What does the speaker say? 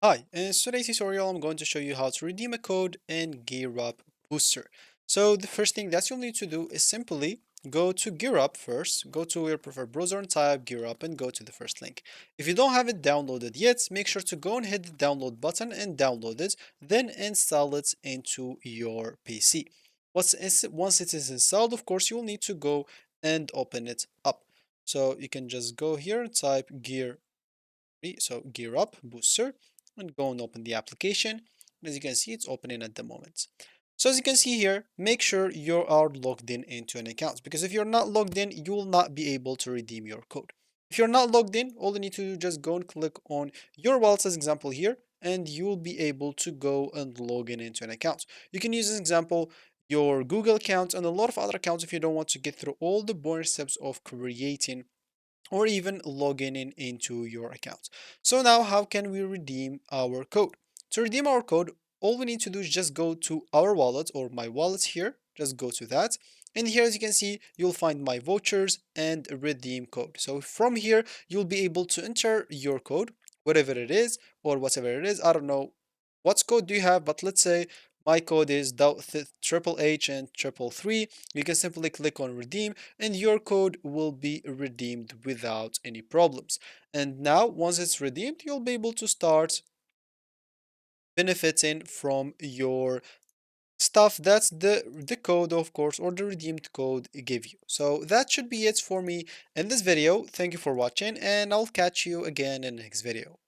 Hi, in today's tutorial I'm going to show you how to redeem a code in Gearup Booster. So the first thing that you'll need to do is simply go to Gearup first, go to your preferred browser and type Gearup and go to the first link. If you don't have it downloaded yet, make sure to go and hit the download button and download it, then install it into your PC. Once it is installed, of course, you'll need to go and open it up. So you can just go here and type Gearup Booster and go and open the application. As you can see, it's opening at the moment. So as you can see here, make sure you are logged in into an account, because if you're not logged in, you will not be able to redeem your code. If you're not logged in, all you need to do is just go and click on your wallet as example here, and you'll be able to go and log in into an account. You can use as example your Google account and a lot of other accounts if you don't want to get through all the boring steps of creating or even logging in into your account. So now how can we redeem our code? To redeem our code, all we need to do is just go to our wallet or my wallet here. Just go to that. And here, as you can see, you'll find my vouchers and redeem code. So from here, you'll be able to enter your code, whatever it is or whatever it is. I don't know what code do you have, but let's say my code is triple H and triple three. You can simply click on redeem and your code will be redeemed without any problems. And now, once it's redeemed, you'll be able to start benefiting from your stuff that's the code, of course, or the redeemed code give you. So that should be it for me in this video. Thank you for watching, and I'll catch you again in the next video.